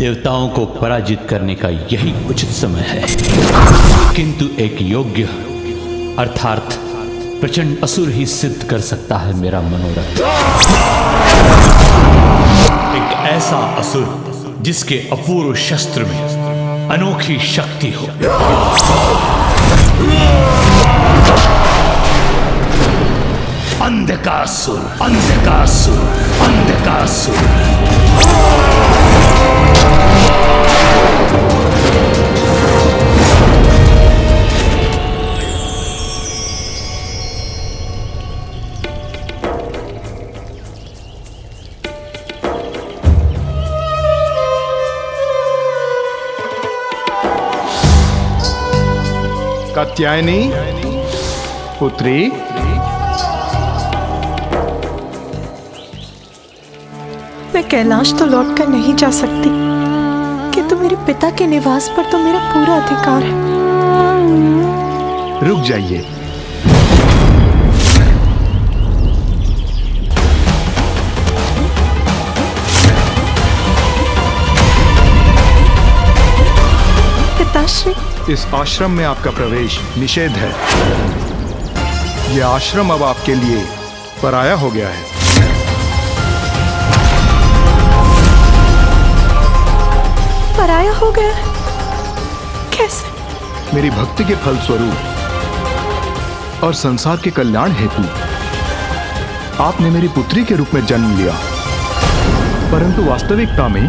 देवताओं को पराजित करने का यही उचित समय है। किंतु एक योग्य अर्थात प्रचंड असुर ही सिद्ध कर सकता है मेरा मनोरथ। एक ऐसा असुर जिसके अपूर्व शस्त्र में अनोखी शक्ति हो। अंधकासुर, अंधकासुर, अंधकासुर। कात्यायनी पुत्री, मैं कैलाश तो लौट कर नहीं जा सकती, किंतु मेरे पिता के निवास पर तो मेरा पूरा अधिकार है। रुक जाइए। पिताश्री, इस आश्रम में आपका प्रवेश निषेध है। यह आश्रम अब आपके लिए पराया हो गया है। पराया हो गया? कैसे? मेरी भक्ति के फलस्वरूप और संसार के कल्याण हेतु आपने मेरी पुत्री के रूप में जन्म लिया, परंतु वास्तविकता में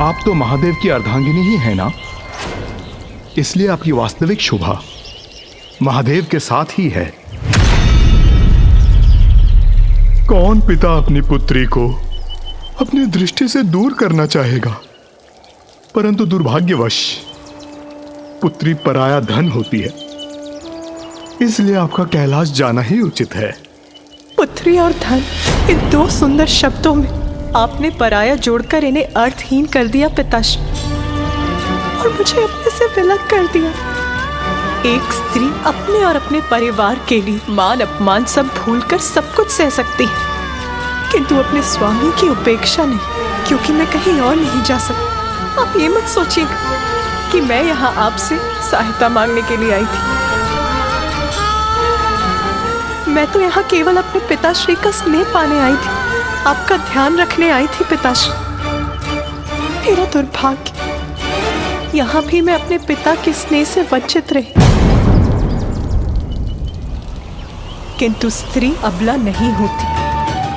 आप तो महादेव की अर्धांगिनी ही है ना। इसलिए आपकी वास्तविक शोभा महादेव के साथ ही है। कौन पिता अपनी पुत्री को अपनी दृष्टि से दूर करना चाहेगा, परंतु दुर्भाग्यवश पुत्री पराया धन होती है, इसलिए आपका कैलाश जाना ही उचित है। पुत्री और धन, इन दो सुंदर शब्दों में आपने पराया जोड़कर इन्हें अर्थहीन कर दिया पिताश्री, और मुझे अपने से विलग कर दिया। एक स्त्री अपने और अपने परिवार के लिए मान अपमान सब भूलकर सब कुछ सह सकती है, किंतु अपने स्वामी की उपेक्षा नहीं, क्योंकि मैं कहीं और नहीं जा सकती। आप ये मत सोचिएगा कि मैं यहाँ आपसे सहायता मांगने के लिए आई थी। मैं तो यहाँ केवल अपने पिताश्री का स्नेह पाने आई थी, आपका ध्यान रखने आई थी पिताश्री। मेरा दुर्भाग्य, यहाँ भी मैं अपने पिता के स्नेह से वंचित रही। किंतु स्त्री अबला नहीं होती,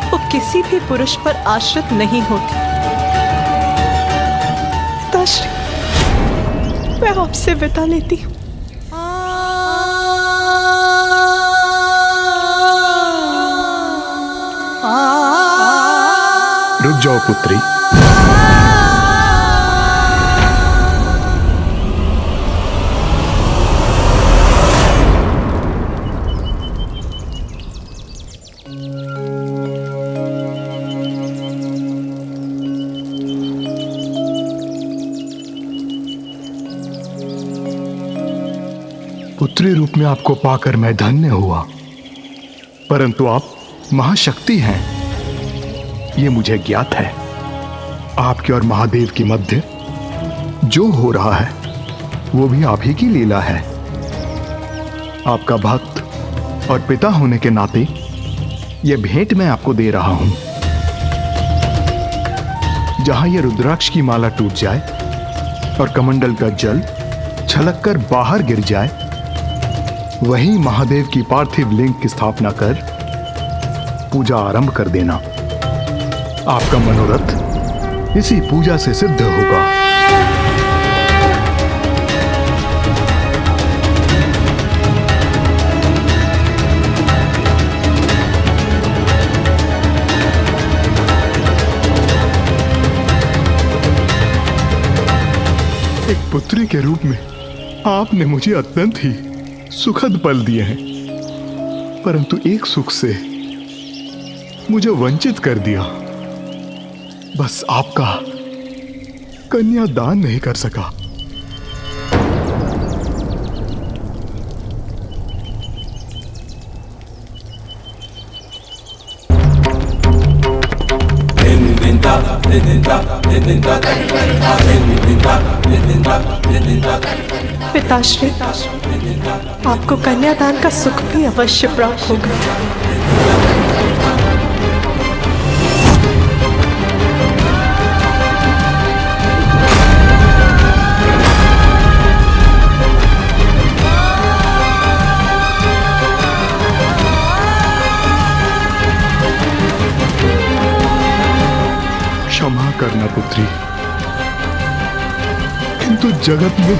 वो किसी भी पुरुष पर आश्रित नहीं होती। पिताश्री, मैं आपसे विदा लेती हूँ। रुक जाओ पुत्री। पुत्री रूप में आपको पाकर मैं धन्य हुआ, परंतु आप महाशक्ति हैं, ये मुझे ज्ञात है। आपके और महादेव के मध्य जो हो रहा है वो भी आप ही की लीला है। आपका भक्त और पिता होने के नाते यह भेंट मैं आपको दे रहा हूं। जहां यह रुद्राक्ष की माला टूट जाए और कमंडल का जल छलककर बाहर गिर जाए, वहीं महादेव की पार्थिव लिंग की स्थापना कर पूजा आरंभ कर देना। आपका मनोरथ इसी पूजा से सिद्ध होगा। एक पुत्री के रूप में आपने मुझे अत्यंत ही सुखद पल दिए हैं, परंतु एक सुख से मुझे वंचित कर दिया। बस आपका कन्यादान नहीं कर सका। Inventa पिताश्री, आपको कन्यादान का सुख भी अवश्य प्राप्त होगा। क्षमा करना पुत्री, किंतु जगत में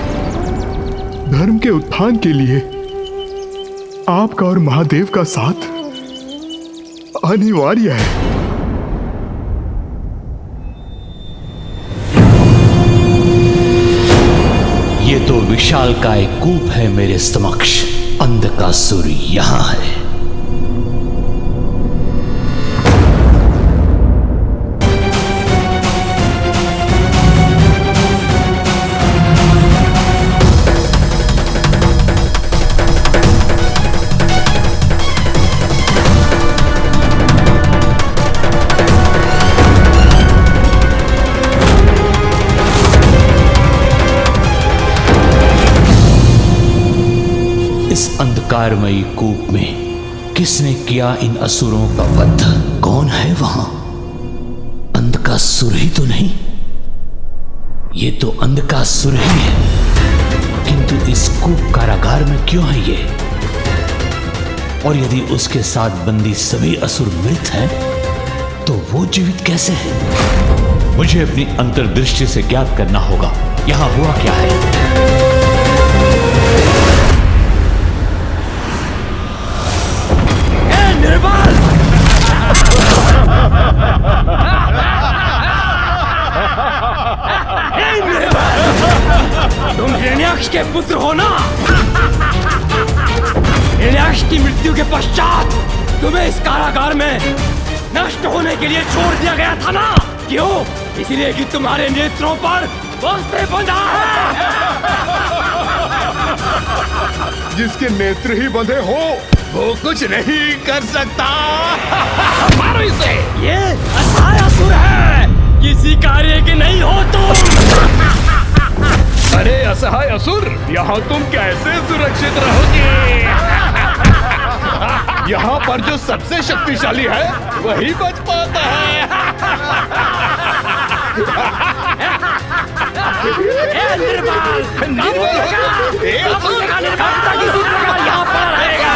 धर्म के उत्थान के लिए आपका और महादेव का साथ अनिवार्य है। ये तो विशालकाय कूप है मेरे समक्ष। अंधकासुर यहां है। इस अंधकारमयी कूप में किसने किया इन असुरों का वध? कौन है वहां? अंधकासुर ही तो नहीं? ये तो अंधकासुर ही है, किंतु इस कूप कारागार में क्यों है ये? और यदि उसके साथ बंदी सभी असुर मृत हैं, तो वो जीवित कैसे है? मुझे अपनी अंतर्दृष्टि से ज्ञात करना होगा यहां हुआ क्या है। निर्बल! तुम हिरण्याक्ष के पुत्र हो ना? हिरण्याक्ष की मृत्यु के पश्चात तुम्हें इस कारागार में नष्ट होने के लिए छोड़ दिया गया था ना? क्यों? इसलिए कि तुम्हारे नेत्रों पर वस्त्र बंधा है। जिसके नेत्र ही बंधे हो वो कुछ नहीं कर सकता। मारो इसे। ये असहाय असुर है, किसी कार्य के नहीं हो तुम। अरे असहाय असुर, यहाँ तुम कैसे सुरक्षित रहोगे? यहाँ पर जो सबसे शक्तिशाली है वही बच पाता है। निर्बल! निर्बल किसी प्रकार यहाँ पर रहेगा।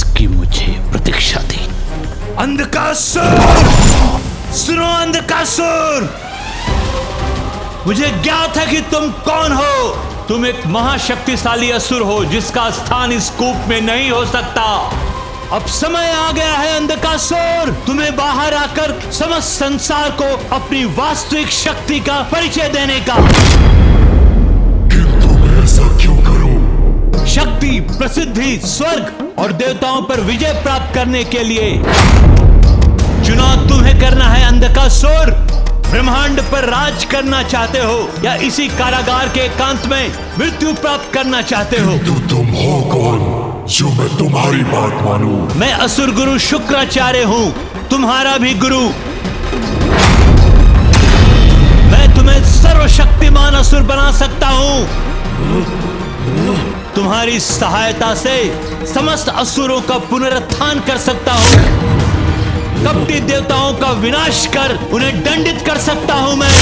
जिसकी मुझे प्रतीक्षा थी। अंधकासुर, सुनो अंधकासुर, मुझे ज्ञात है कि तुम कौन हो। तुम एक महाशक्तिशाली असुर हो जिसका स्थान इस कूप में नहीं हो सकता। अब समय आ गया है अंधकासुर, तुम्हें बाहर आकर समस्त संसार को अपनी वास्तविक शक्ति का परिचय देने का। किंतु मैं ऐसा क्यों करूं? शक्ति, प्रसिद्धि, स्वर्ग और देवताओं पर विजय प्राप्त करने के लिए चुनाव तुम्हें करना है अंधकासुर। ब्रह्मांड पर राज करना चाहते हो या इसी कारागार के एकांत में मृत्यु प्राप्त करना चाहते हो? तो तुम हो कौन जो मैं तुम्हारी बात मानूं? मैं असुर गुरु शुक्राचार्य हूँ, तुम्हारा भी गुरु। मैं तुम्हें सर्वशक्तिमान असुर बना सकता हूँ। तुम्हारी सहायता से समस्त असुरों का पुनरुत्थान कर सकता हूँ। कपटी देवताओं का विनाश कर उन्हें दंडित कर सकता हूं मैं।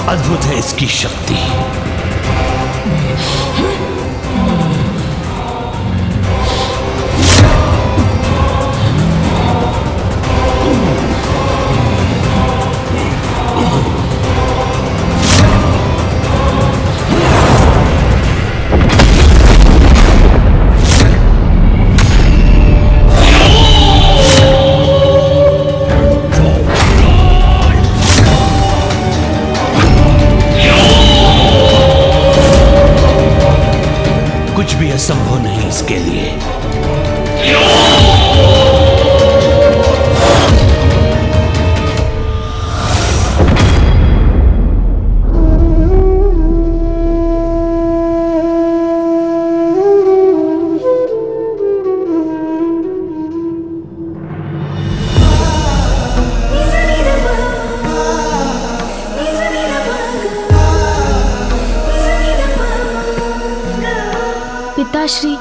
अद्भुत है इसकी शक्ति। कुछ भी असंभव नहीं इसके लिए। पिताश्री,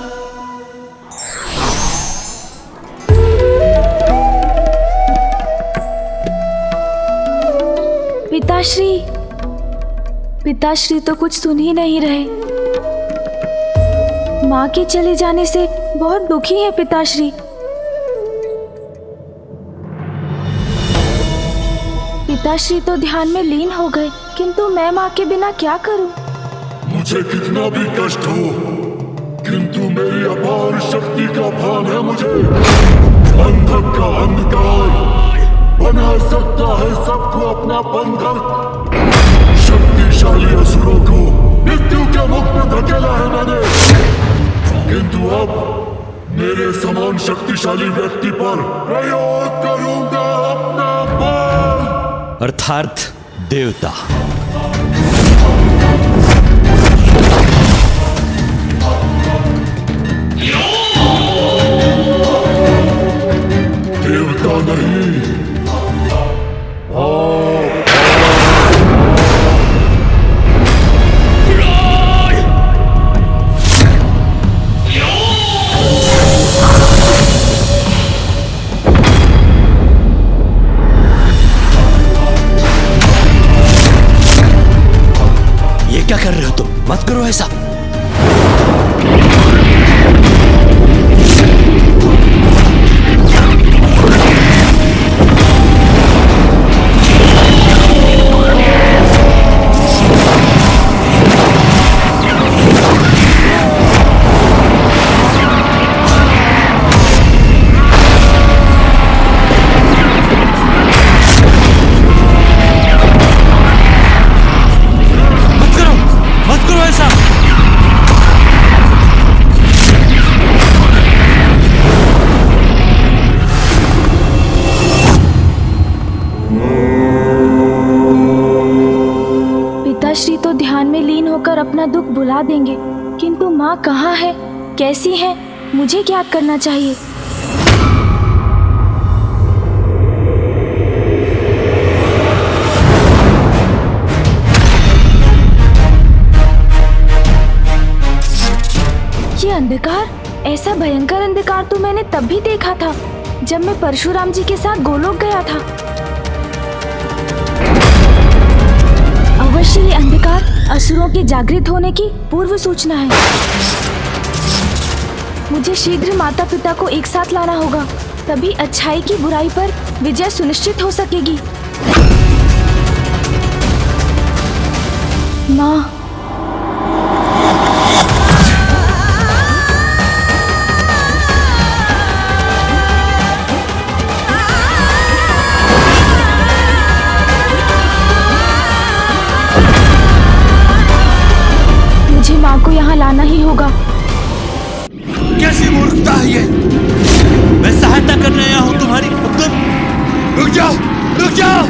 पिताश्री, पिताश्री तो कुछ सुन ही नहीं रहे। माँ के चले जाने से बहुत दुखी है पिताश्री। पिताश्री तो ध्यान में लीन हो गए, किंतु मैं माँ के बिना क्या करूं? मुझे कितना भी कष्ट हो, किंतु मेरी अपार शक्ति का भान है मुझे। अंधक का अंधकार बना सकता है सबको अपना बंधक। शक्तिशाली असुरों को मृत्यु के मुख में धकेला है मैंने, किंतु अब मेरे समान शक्तिशाली व्यक्ति पर प्रयोग करूंगा अपना बल। अर्थात देवता। देवता नहीं, ये क्या कर रहे हो तुम? मत करो ऐसा। पिताश्री तो ध्यान में लीन होकर अपना दुख भुला देंगे, किंतु माँ कहाँ है, कैसी है, मुझे क्या करना चाहिए? भयंकर अंधकार तो मैंने तब भी देखा था जब मैं परशुराम जी के साथ गोलोक गया था। अवश्य ये अंधकार असुरों के जागृत होने की पूर्व सूचना है। मुझे शीघ्र माता पिता को एक साथ लाना होगा, तभी अच्छाई की बुराई पर विजय सुनिश्चित हो सकेगी। माँ, मुझे माँ को यहाँ लाना ही होगा। कैसी मूर्खता है ये? मैं सहायता करने आया हूं तुम्हारी। तुम रुक जाओ, रुक जाओ।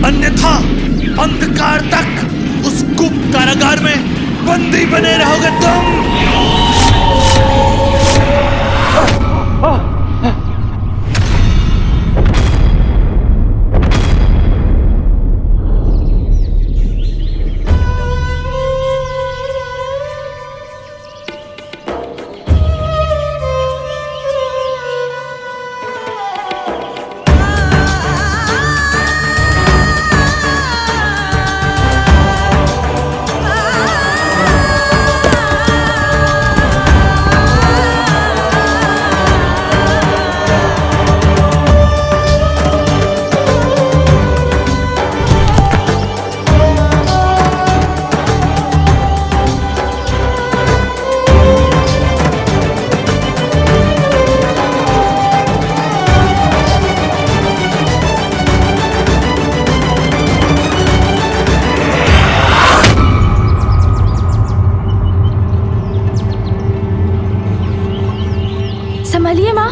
अन्यथा अंधकार तक उस गुप्त कारागार में बंदी बने रहोगे तुम। संभलिए माँ।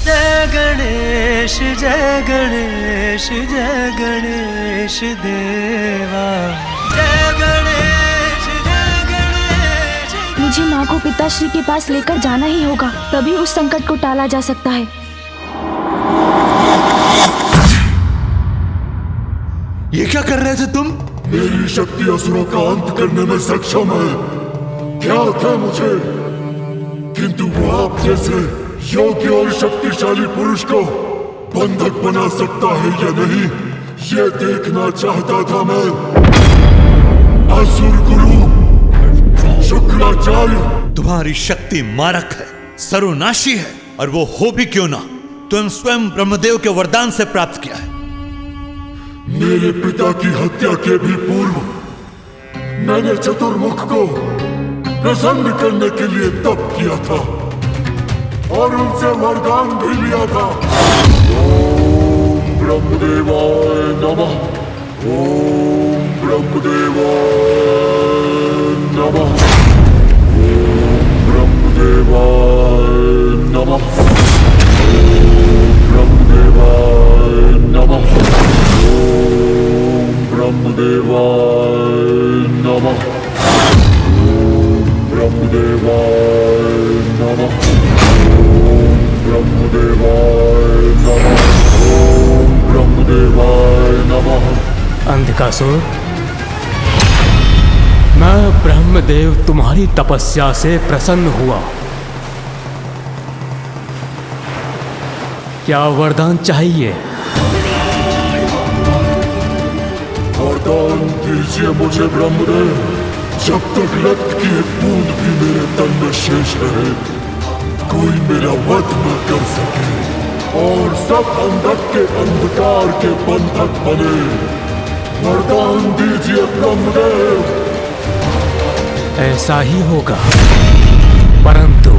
जय गणेश जय गणेश जय गणेश देवा। जय गणेश जय गणेश। मुझे माँ को पिताश्री के पास लेकर जाना ही होगा, तभी उस संकट को टाला जा सकता है। ये क्या कर रहे थे तुम? मेरी शक्ति असुरों का अंत करने में सक्षम है। क्या था मुझे, किंतु वो आप जैसे योग्य और शक्तिशाली पुरुष को बंधक बना सकता है या नहीं, ये देखना चाहता था मैं। असुर गुरु शुक्राचार्य, तुम्हारी शक्ति मारक है, सर्वनाशी है, और वो हो भी क्यों ना, तुम स्वयं ब्रह्मदेव के वरदान से प्राप्त किया है। मेरे पिता की हत्या के भी पूर्व मैंने चतुर्मुख को प्रसन्न करने के लिए तप किया था और उनसे वरदान भी लिया था। ओम ब्रह्मदेवाय नमः। ओम ब्रह्मदेवाय नमः। ओम ब्रह्मदेवाय नमः। ओम ब्रह्मदेवाय नमः। ओम ब्रह्मदेवाय नमः। ब्रह्मदेवाय नमः। ओम ब्रह्मदेवाय नमः। ओम ब्रह्मदेवाय नमः। अंधकासुर, मैं ब्रह्मदेव तुम्हारी तपस्या से प्रसन्न हुआ। क्या वरदान चाहिए? वरदान दीजिए मुझे ब्रह्मदेव। जब तक रक्त की एक बूंद भी मेरे तन में शेष रहे, कोई मेरा वध न कर सके और सब अंधक के अंधकार के बंधक बने। वरदान दीजिए ब्रह्मदेव। ऐसा ही होगा, परंतु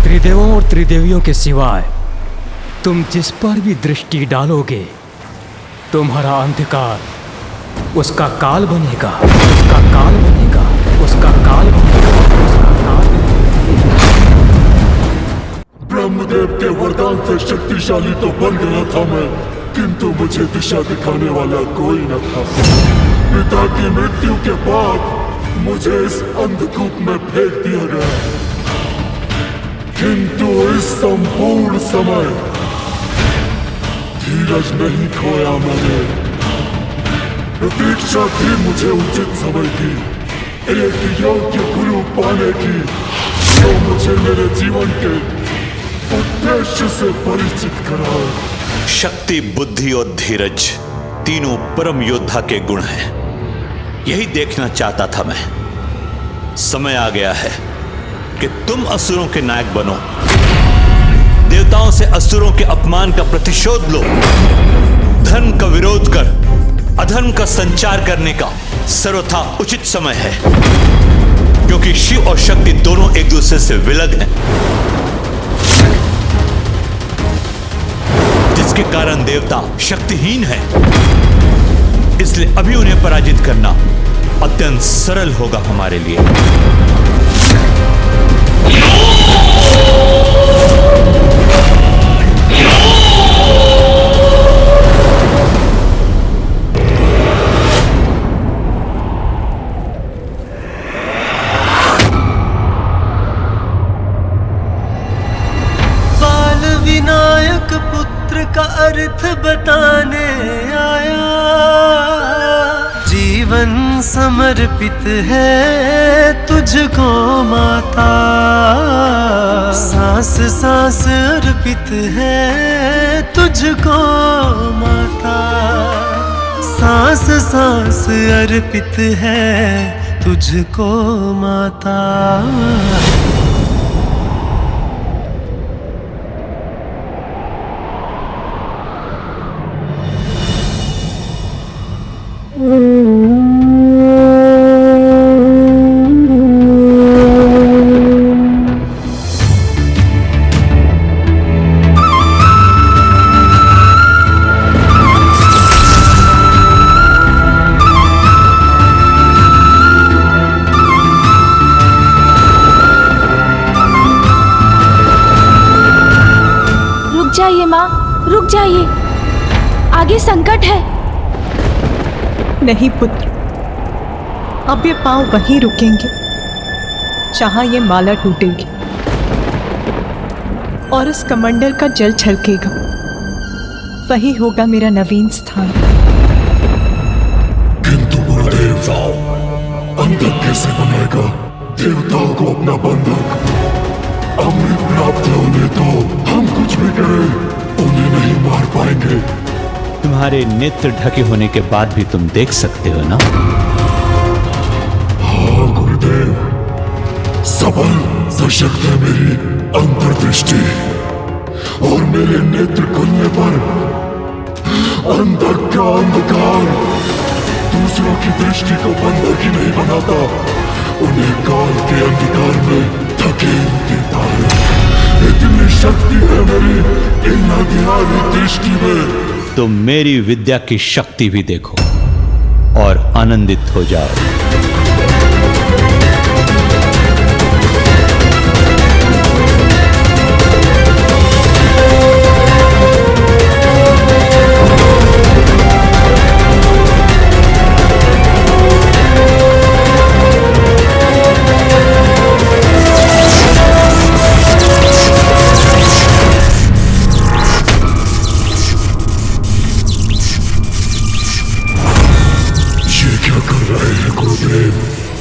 त्रिदेवों और त्रिदेवियों के सिवाय तुम जिस पर भी दृष्टि डालोगे, तुम्हारा अंधकार उसका काल बनेगा, उसका काल बनेगा, उसका काल बनेगा, उसका काल बनेगा। ब्रह्मदेव के वरदान से शक्तिशाली तो बन गया था मैं, किंतु मुझे दिशा दिखाने वाला कोई न था। पिता की मृत्यु के बाद मुझे इस अंधकूप में फेंक दिया गया, किंतु इस संपूर्ण समय धीरज नहीं खोया मैंने। प्रतीक्षा थी मुझे उचित समय की, एक योग्य गुरु पाने की, जो मुझे मेरे जीवन के उद्देश्य से परिचित कराए। शक्ति, बुद्धि और धीरज तीनों परम योद्धा के गुण हैं। यही देखना चाहता था मैं। समय आ गया है कि तुम असुरों के नायक बनो, देवताओं से असुरों के अपमान का प्रतिशोध लो, धर्म का विरोध कर अधर्म का संचार करने का सर्वथा उचित समय है, क्योंकि शिव और शक्ति दोनों एक दूसरे से विलग हैं, जिसके कारण देवता शक्तिहीन है। इसलिए अभी उन्हें पराजित करना अत्यंत सरल होगा हमारे लिए। बाल विनायक पुत्र का अर्थ बताने आया, जीवन समर्पित है तुझको माता, सांस सांस अर्पित है तुझको माता, सांस सांस अर्पित है तुझको माता। रुक जाइए माँ, रुक जाइए, आगे संकट है। नहीं पुत्र, अब ये पांव वहीं रुकेंगे जहां ये माला टूटेगी और इस कमंडल का जल छलकेगा। वही होगा मेरा नवीन स्थान। किंतु गुरुदेव, बंधक कैसे बनाएगा देवताओं को अपना बंधक? अमृत प्राप्त होने तो हम कुछ भी करें उन्हें नहीं मार पाएंगे। तुम्हारे नेत्र ढके होने के बाद भी तुम देख सकते हो ना? हाँ गुरुदेव, सबल सशक्त है मेरी अंतर्दृष्टि, और मेरे नेत्र खुलने पर अंधक का अंधकार दूसरों की दृष्टि को बंधक ही नहीं बनाता, उन्हें काल के अंधकार में धकेल देता है। इतनी शक्ति है मेरी इन अध्यात्मिक दृष्टि में। तुम मेरी विद्या की शक्ति भी देखो और आनंदित हो जाओ।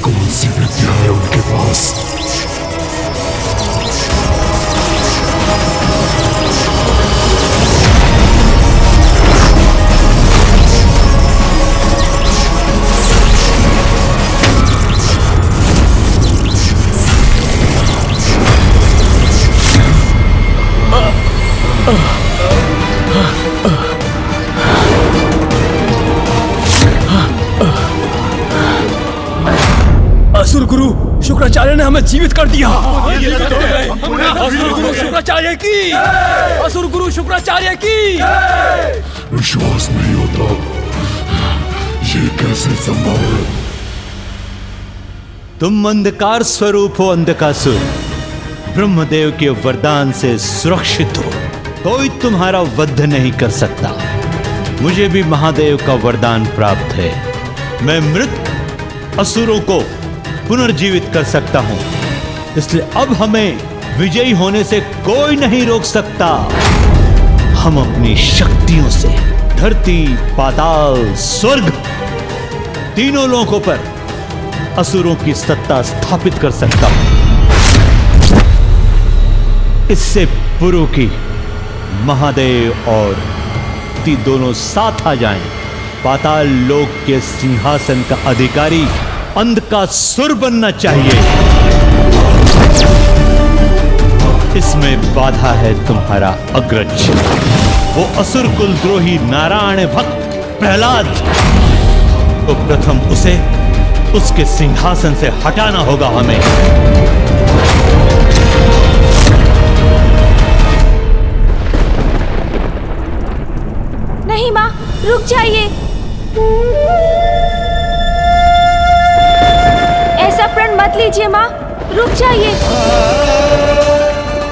कौन सी विद्या है उनके पास? असुर गुरु शुक्राचार्य ने हमें जीवित कर दिया। असुर गुरु शुक्राचार्य की, असुर गुरु शुक्राचार्य की। विश्वास नहीं होता, ये कैसे संभव है? तुम अंधकार स्वरूप हो अंधकासुर, ब्रह्मदेव के वरदान से सुरक्षित हो, कोई तुम्हारा वध नहीं कर सकता। मुझे भी महादेव का वरदान प्राप्त है, मैं मृत असुरों को पुनर्जीवित कर सकता हूं, इसलिए अब हमें विजयी होने से कोई नहीं रोक सकता। हम अपनी शक्तियों से धरती, पाताल, स्वर्ग तीनों लोगों पर असुरों की सत्ता स्थापित कर सकता हूं। इससे पूर्व की महादेव और ती दोनों साथ आ जाएं, पाताल लोक के सिंहासन का अधिकारी अंधकासुर बनना चाहिए। इसमें बाधा है तुम्हारा अग्रज, वो असुर कुलद्रोही नारायण भक्त प्रहलाद। तो प्रथम उसे उसके सिंहासन से हटाना होगा हमें। नहीं माँ, रुक जाइए। ऐसा प्रण मत लीजिए माँ, रुक जाइए।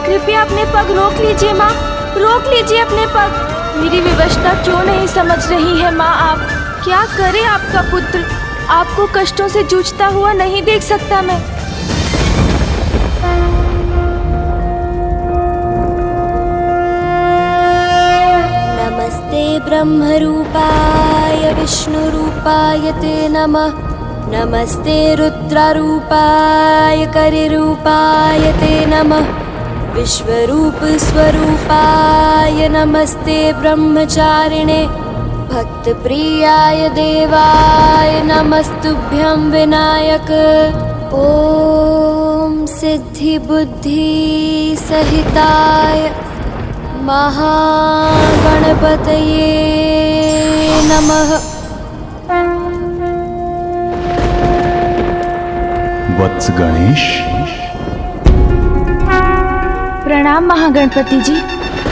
कृपया अपने पग रोक लीजिए माँ, रोक लीजिए अपने पग। मेरी विवशता क्यों नहीं समझ रही है माँ आप? क्या करे आपका पुत्र? आपको कष्टों से जूझता हुआ नहीं देख सकता मैं। नमस्ते ब्रह्मरूपाय विष्णुरूपाय ते नमः। नमस्ते रुद्ररूपाय करिरूपाय ते नमः। विश्वरूप स्वरूपाय नमस्ते ब्रह्मचारिणे भक्तप्रियाय देवाय नमस्तुभ्यं विनायक। ओम सिद्धि बुद्धि सहिताय महागणपतये नमः। वत्स गणेश। प्रणाम महागणपति जी,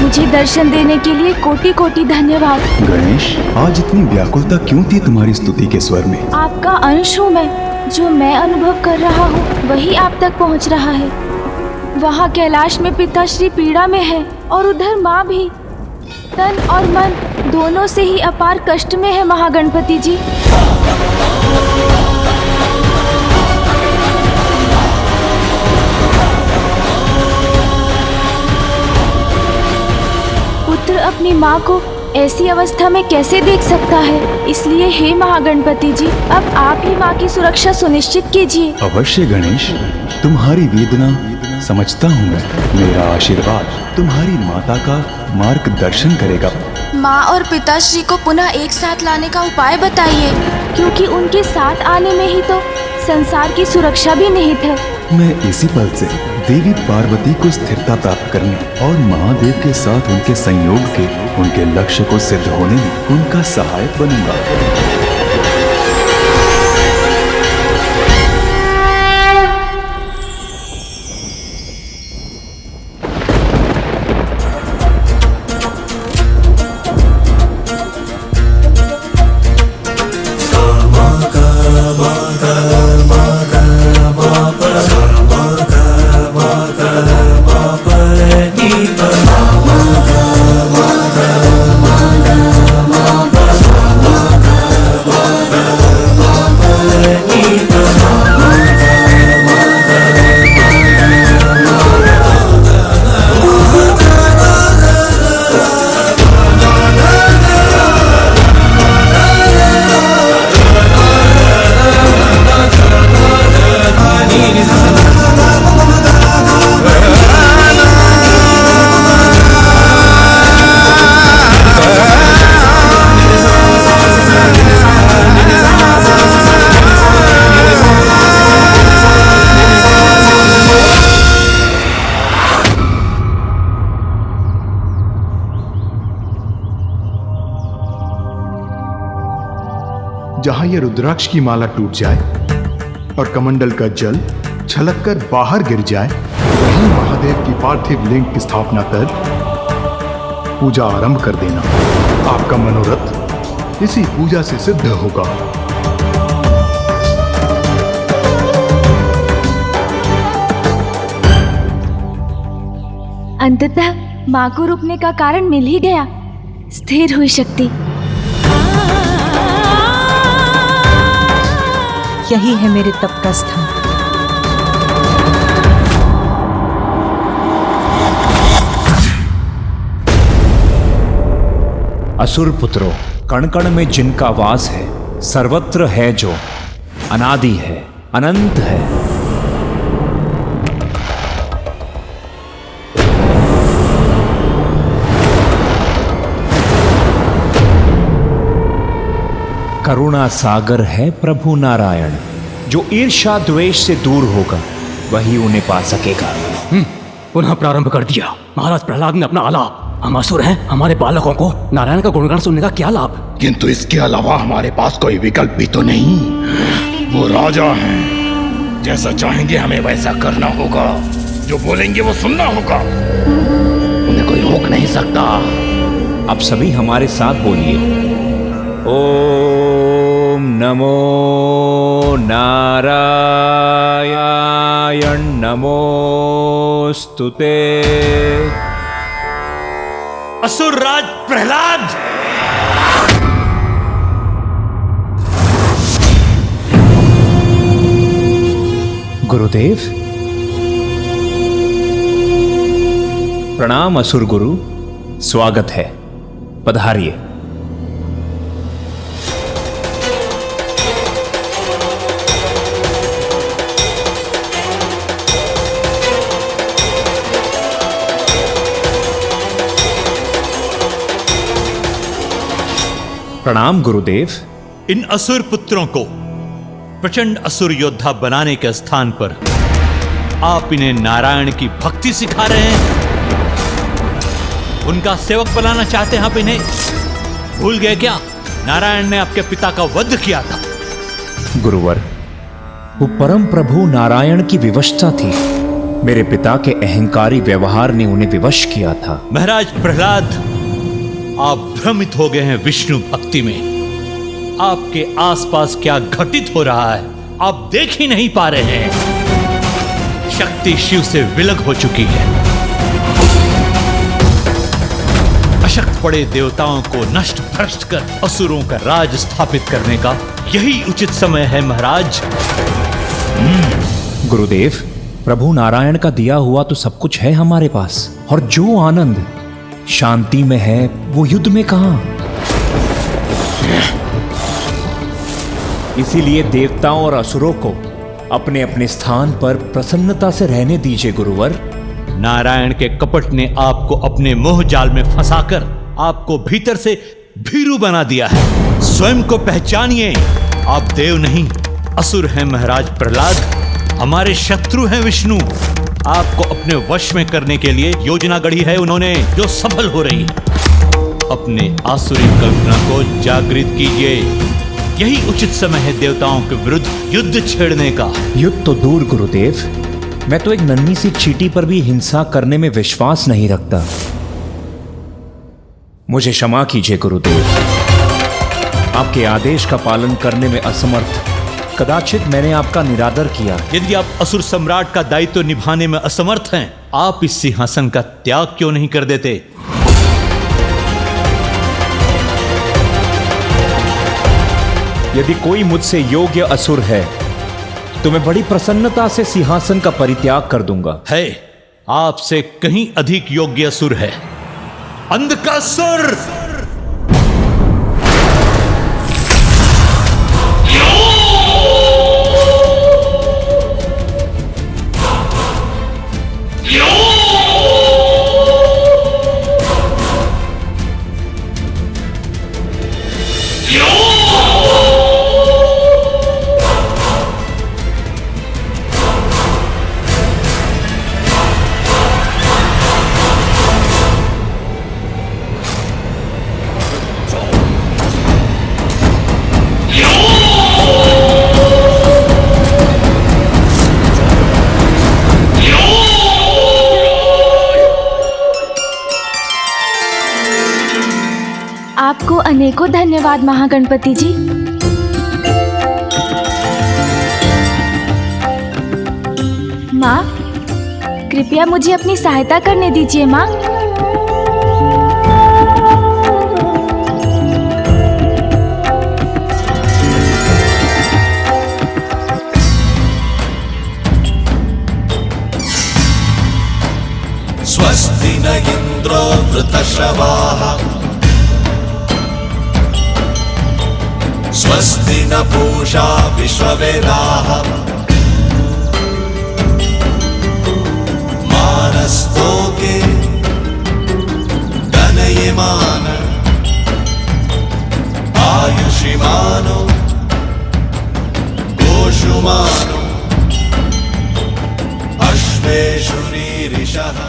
मुझे दर्शन देने के लिए कोटि कोटि धन्यवाद। गणेश, आज इतनी व्याकुलता क्यों थी तुम्हारी स्तुति के स्वर में? आपका अंश हूँ मैं, जो मैं अनुभव कर रहा हूँ वही आप तक पहुँच रहा है। वहाँ कैलाश में पिताश्री पीड़ा में है और उधर माँ भी तन और मन दोनों से ही अपार कष्ट में है महागणपति जी। पुत्र अपनी माँ को ऐसी अवस्था में कैसे देख सकता है? इसलिए हे महागणपति जी, अब आप ही माँ की सुरक्षा सुनिश्चित कीजिए। अवश्य गणेश, तुम्हारी वेदना समझता हूँ मैं। मेरा आशीर्वाद तुम्हारी माता का मार्गदर्शन करेगा। माँ और पिताश्री को पुनः एक साथ लाने का उपाय बताइए, क्योंकि उनके साथ आने में ही तो संसार की सुरक्षा भी निहित है। मैं इसी पल से देवी पार्वती को स्थिरता प्राप्त करने और महादेव के साथ उनके संयोग के उनके लक्ष्य को सिद्ध होने में उनका सहायक बनूंगा। जहां ये रुद्राक्ष की माला टूट जाए और कमंडल का जल छलककर बाहर गिर जाए, वहीं महादेव की पार्थिव लिंग की स्थापना कर पूजा आरंभ कर देना। आपका मनोरथ इसी पूजा से सिद्ध होगा। अंततः माँ को रुकने का कारण मिल ही गया। स्थिर हुई शक्ति। यही है मेरे तप का स्थान। असुर पुत्रों, कण कण में जिनका वास है, सर्वत्र है जो अनादि है, अनंत है। करुणा सागर है प्रभु नारायण। जो ईर्ष्या द्वेष से दूर होगा वही उन्हें पा सकेगा। पुनः प्रारंभ कर दिया। महाराज प्रहलाद ने अपना आलाप। हम असुर हैं, हमारे बालकों को नारायण का गुणगान सुनने का क्या लाभ? किंतु इसके अलावा हमारे पास कोई विकल्प भी तो नहीं। वो राजा हैं, जैसा चाहेंगे हमें वैसा करना होगा, जो बोलेंगे वो सुनना होगा, उन्हें कोई रोक नहीं सकता। अब सभी हमारे साथ बोलिए, ओम नमो नारायण नमोस्तुते। असुरराज प्रहलाद, गुरुदेव प्रणाम। असुर गुरु, स्वागत है, पधारिए। प्रणाम गुरुदेव। इन असुर पुत्रों को प्रचंड असुर योद्धा बनाने के स्थान पर आप इन्हें नारायण की भक्ति सिखा रहे हैं। उनका सेवक बनाना चाहते हैं आप इन्हें। भूल गए क्या, नारायण ने आपके पिता का वध किया था। गुरुवर, वो परम प्रभु नारायण की विवशता थी। मेरे पिता के अहंकारी व्यवहार ने उन्हें विवश किया था। महाराज प्रहलाद, आप भ्रमित हो गए हैं विष्णु भक्ति में। आपके आसपास क्या घटित हो रहा है आप देख ही नहीं पा रहे हैं। शक्ति शिव से विलग हो चुकी है। अशक्त पड़े देवताओं को नष्ट भ्रष्ट कर असुरों का राज स्थापित करने का यही उचित समय है महाराज। गुरुदेव, प्रभु नारायण का दिया हुआ तो सब कुछ है हमारे पास, और जो आनंद शांति में है वो युद्ध में कहां। इसीलिए देवताओं और असुरों को अपने अपने स्थान पर प्रसन्नता से रहने दीजिए गुरुवर। नारायण के कपट ने आपको अपने मोह जाल में फंसाकर आपको भीतर से भीरू बना दिया है। स्वयं को पहचानिए, आप देव नहीं असुर हैं महाराज प्रहलाद। हमारे शत्रु हैं विष्णु। आपको अपने वश में करने के लिए योजना गढ़ी है उन्होंने, जो सफल हो रही है। अपने आसुरी कल्पना को जागृत कीजिए। यही उचित समय है देवताओं के विरुद्ध युद्ध छेड़ने का। युद्ध तो दूर गुरुदेव, मैं तो एक नन्ही सी चींटी पर भी हिंसा करने में विश्वास नहीं रखता। मुझे क्षमा कीजिए गुरुदेव। आपके आदेश का पालन करने में असमर्थ कदाचित मैंने आपका निरादर किया। यदि आप असुर सम्राट का दायित्व निभाने में असमर्थ हैं, आप इस सिंहासन का त्याग क्यों नहीं कर देते? यदि कोई मुझसे योग्य असुर है तो मैं बड़ी प्रसन्नता से सिंहासन का परित्याग कर दूंगा। है, आपसे कहीं अधिक योग्य असुर है, अंधकासुर। आपको अनेकों धन्यवाद महागणपति जी। माँ, कृपया मुझे अपनी सहायता करने दीजिए माँ। स्वस्ति न इंद्रो वृतश्रवाः स्वस्ति न पूषा विश्ववेदाः मानस्तोके गणयमान आयुषिमानो गोषुमानो अश्वेषुरीरिषः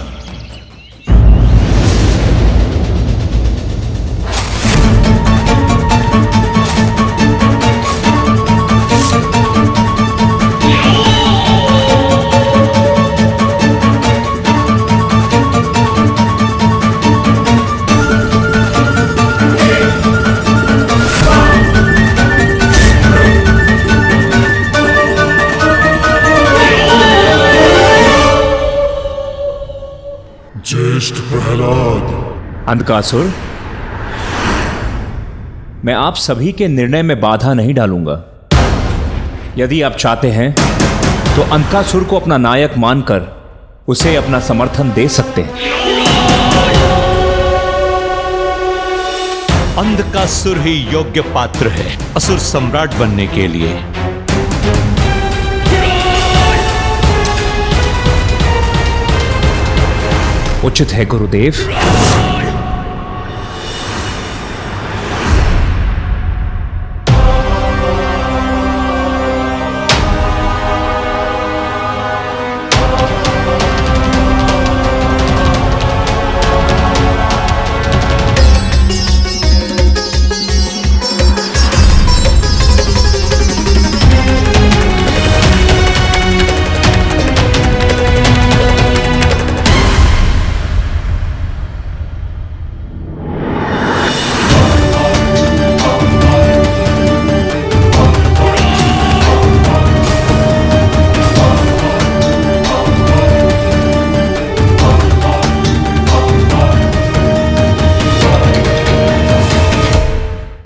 ज्येष्ठ प्रहलाद। अंधकासुर, मैं आप सभी के निर्णय में बाधा नहीं डालूंगा। यदि आप चाहते हैं तो अंधकासुर को अपना नायक मानकर उसे अपना समर्थन दे सकते हैं। अंधकासुर ही योग्य पात्र है असुर सम्राट बनने के लिए। उचित है गुरुदेव।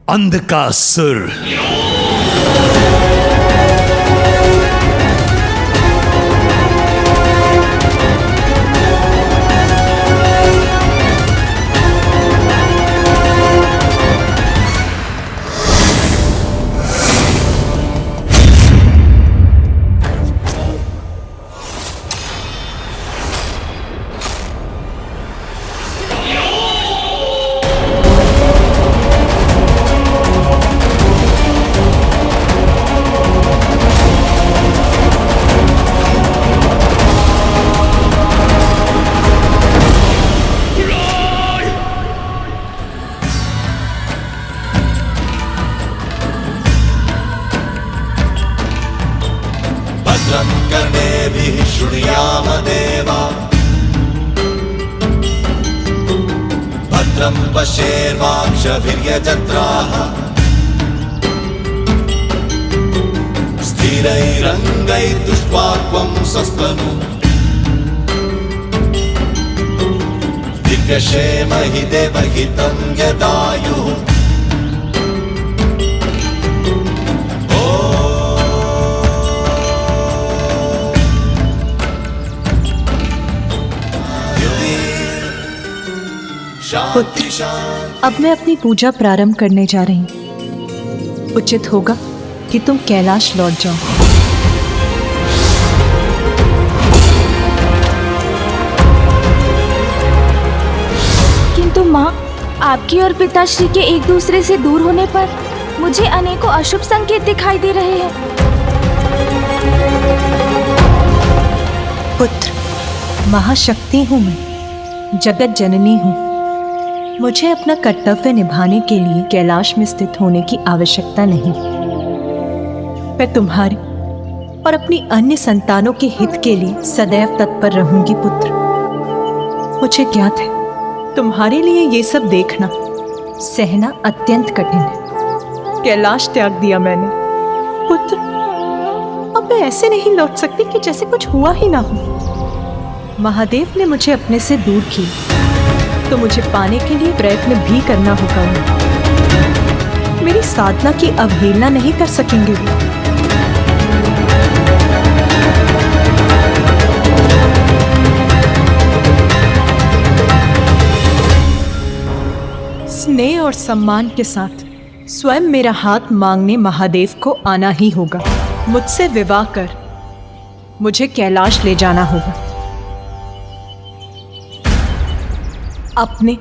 अंधकासुर, भद्रं कर्णेभिः शृणुयाम देवा भद्रं पश्येर्वाक्षभिर्यजत्राः स्थिरैरङ्गैस्तुष्टवाक्वं सस्तनु दिव्यक्षेमहि देवहितं यदायुः पुत्र, अब मैं अपनी पूजा प्रारंभ करने जा रही हूँ। उचित होगा कि तुम कैलाश लौट जाओ। किंतु माँ, आपकी और पिताश्री के एक दूसरे से दूर होने पर मुझे अनेकों अशुभ संकेत दिखाई दे रहे हैं। पुत्र, महाशक्ति हूँ मैं, जगत जननी हूँ। मुझे अपना कर्तव्य निभाने के लिए कैलाश में स्थित होने की आवश्यकता नहीं। मैं तुम्हारे और अपनी अन्य संतानों के हित के लिए सदैव तत्पर रहूंगी पुत्र। मुझे ज्ञात है तुम्हारे लिए ये सब देखना सहना अत्यंत कठिन है। कैलाश त्याग दिया मैंने पुत्र। अब मैं ऐसे नहीं लौट सकती कि जैसे कुछ हुआ ही ना हो। महादेव ने मुझे अपने से दूर किया तो मुझे पाने के लिए प्रयत्न भी करना होगा। मेरी साधना की अवहेलना नहीं कर सकेंगे वो। स्नेह और सम्मान के साथ स्वयं मेरा हाथ मांगने महादेव को आना ही होगा। मुझसे विवाह कर मुझे कैलाश ले जाना होगा। अपने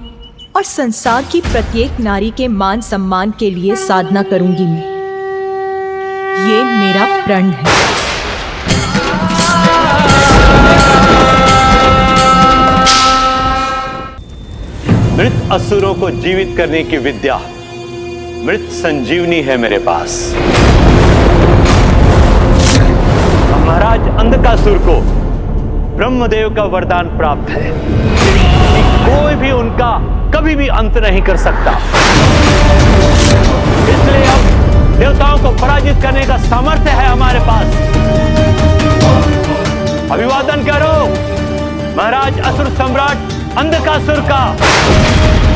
और संसार की प्रत्येक नारी के मान सम्मान के लिए साधना करूंगी मैं। ये मेरा प्रण है। मृत असुरों को जीवित करने की विद्या मृत संजीवनी है मेरे पास। महाराज अंधकासुर को ब्रह्मदेव का वरदान प्राप्त है कि कोई भी उनका कभी भी अंत नहीं कर सकता। इसलिए अब देवताओं को पराजित करने का सामर्थ्य है हमारे पास। अभिवादन करो महाराज असुर सम्राट अंधकासुर का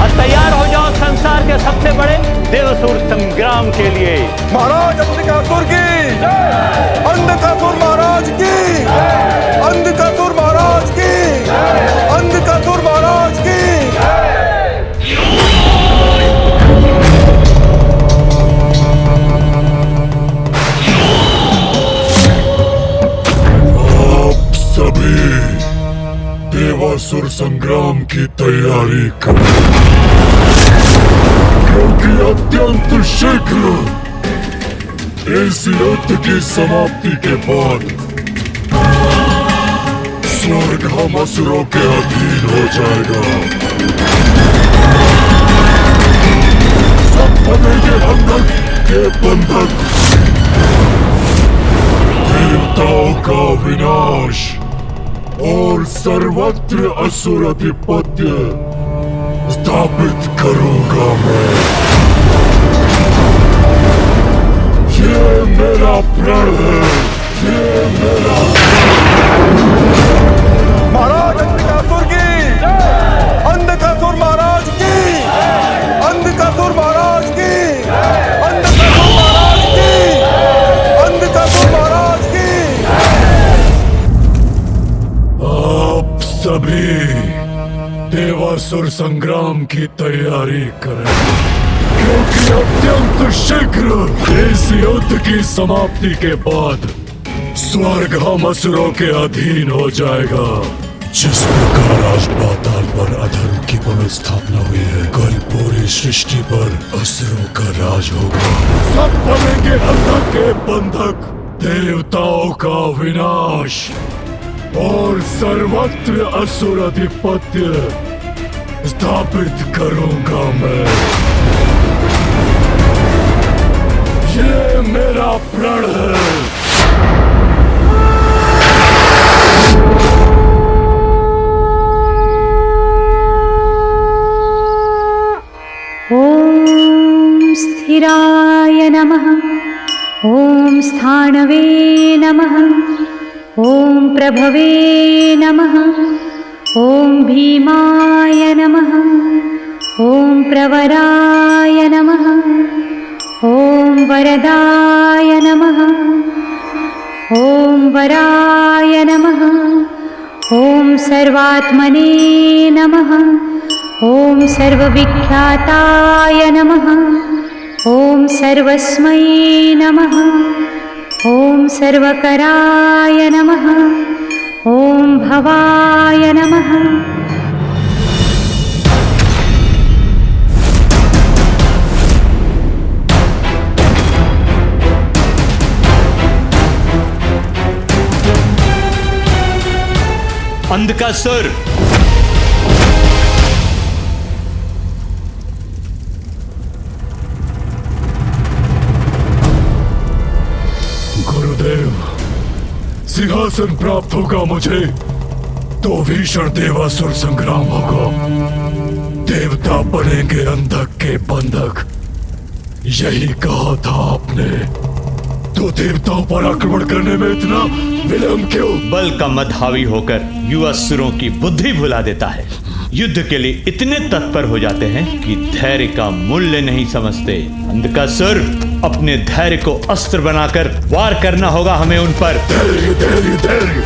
और तैयार हो जाओ संसार के सबसे बड़े देवासुर संग्राम के लिए। महाराज अंधकासुर की, अंधकासुर महाराज की, अंधकासुर महाराज की, अंधकासुर महाराज की। आप सभी देवासुर संग्राम की तैयारी करें, क्योंकि अत्यंत शीघ्र इस युद्ध की समाप्ति के बाद स्वर्ग हम असुरों के अधीन हो जाएगा। सब बनेंगे बंधक के बंधक। देवताओं का विनाश और सर्वत्र असुर आधिपत्य स्थापित करूंगा मैं। ये मेरा प्रण है, ये मेरा। महाराज अंधकासुर की, अंधकासुर महाराज की, अंधकासुर महाराज की, अंधकासुर महाराज की, अंधकासुर महाराज की। आप सभी देवासुर संग्राम की तैयारी करें, क्योंकि अत्यंत शीघ्र इस युद्ध की समाप्ति के बाद स्वर्ग हम असुरों के अधीन हो जाएगा। जिस प्रकार आज पाताल पर अधर्म की पुनर्स्थापना हुई है, कल पूरी सृष्टि पर असुरों का राज होगा। सब बनेंगे अंधक के बंधक। देवताओं का विनाश और सर्वत्र असुर आधिपत्य स्थापित करूंगा मैं। ये मेरा प्रण है। ॐ स्थिराय नमः। ॐ स्थाणवे नमः। ॐ प्रभवे नमः। ॐ भीमाय नमः। ॐ प्रवराय नमः। ॐ वरदाय नमः। ॐ वराय नमः। ॐ सर्वात्मने नमः। ॐ सर्वविख्याताय नमः। ॐ सर्वस्मै नमः। ॐ सर्वकराय नमः। ॐ भवाय नमः। अंधकासुर, गुरुदेव, सिंहासन प्राप्त होगा मुझे तो भीषण देवासुर संग्राम होगा। देवता बनेंगे अंधक के बंधक। यही कहा था आपने, तो देवताओं पर आक्रमण करने में इतना विलंब क्यों? बल का मद हावी होकर युवा असुरों की बुद्धि भुला देता है। युद्ध के लिए इतने तत्पर हो जाते हैं कि धैर्य का मूल्य नहीं समझते। अंधकासुर, अपने धैर्य को अस्त्र बनाकर वार करना होगा हमें उन पर। धैर्य धैर्य धैर्य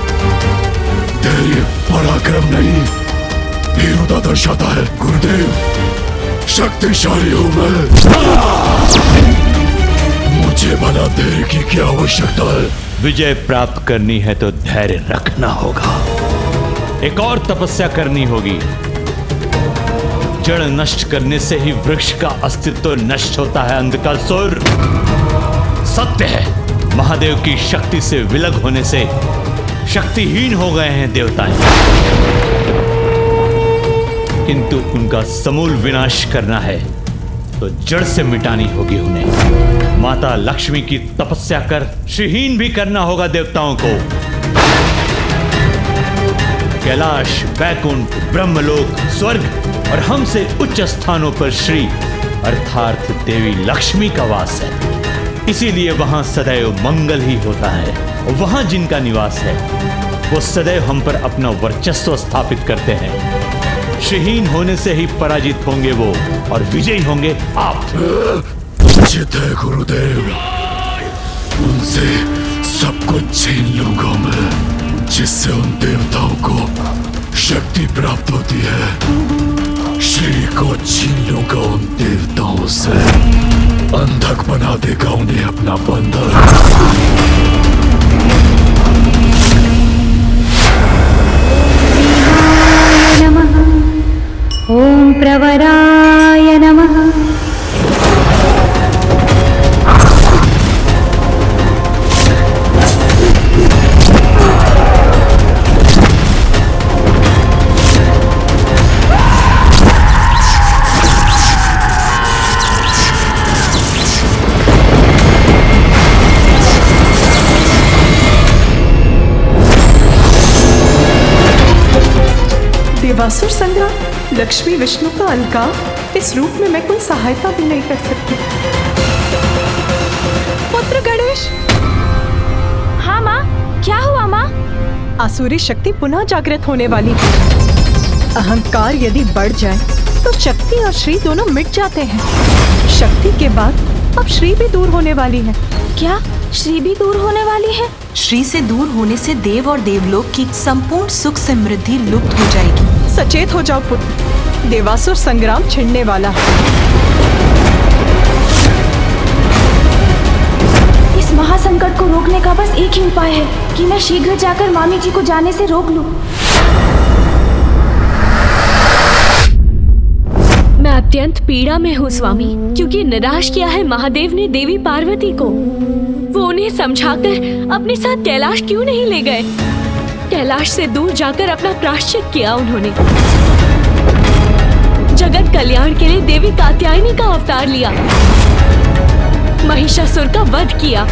धैर्य पराक्रम नहीं, वीरता दर्शाता है। गुरुदेव, शक्तिशाली हूं मैं। मुझे भला धैर्य की क्या आवश्यकता है? विजय प्राप्त करनी है तो धैर्य रखना होगा। एक और तपस्या करनी होगी। जड़ नष्ट करने से ही वृक्ष का अस्तित्व नष्ट होता है अंधकासुर। सत्य है, महादेव की शक्ति से विलग होने से शक्तिहीन हो गए हैं देवताएं, किंतु उनका समूल विनाश करना है तो जड़ से मिटानी होगी उन्हें। माता लक्ष्मी की तपस्या कर श्रीहीन भी करना होगा देवताओं को। कैलाश, वैकुंठ, ब्रह्मलोक, स्वर्ग और हमसे उच्च स्थानों पर श्री अर्थात देवी लक्ष्मी का वास है। इसीलिए वहां सदैव मंगल ही होता है। और वहां जिनका निवास है वो सदैव हम पर अपना वर्चस्व स्थापित करते हैं। श्रीहीन होने से ही पराजित होंगे वो और विजयी होंगे आप। उचित है गुरुदेव, उनसे सब कुछ छीन लूंगा मैं, जिससे उन देवताओं को शक्ति प्राप्त होती है। श्री को छीन लूंगा उन देवताओं से, अंधक बना देगा उन्हें अपना बंधन। ओम प्रवराय नमः। देवासुर संग्राम, लक्ष्मी विष्णु का अलगाव, इस रूप में मैं कोई सहायता भी नहीं कर सकती। पुत्र गणेश। हाँ माँ, क्या हुआ माँ? आसुरी शक्ति पुनः जागृत होने वाली है। अहंकार यदि बढ़ जाए तो शक्ति और श्री दोनों मिट जाते हैं। शक्ति के बाद अब श्री भी दूर होने वाली है। क्या श्री भी दूर होने वाली है? श्री से दूर होने से देव और देवलोक की संपूर्ण सुख समृद्धि लुप्त हो जाएगी। सचेत हो जाओ पुत्र, देवासुर संग्राम छिड़ने वाला है। इस महासंकट को रोकने का बस एक ही उपाय है कि मैं शीघ्र जाकर मामी जी को जाने से रोक लूं। मैं अत्यंत पीड़ा में हूँ स्वामी, क्योंकि निराश किया है महादेव ने देवी पार्वती को। वो उन्हें समझाकर अपने साथ कैलाश क्यों नहीं ले गए? कैलाश से दूर जाकर अपना प्रायश्चित किया उन्होंने। जगत कल्याण के लिए देवी कात्यायनी का अवतार लिया, महिषासुर का वध किया,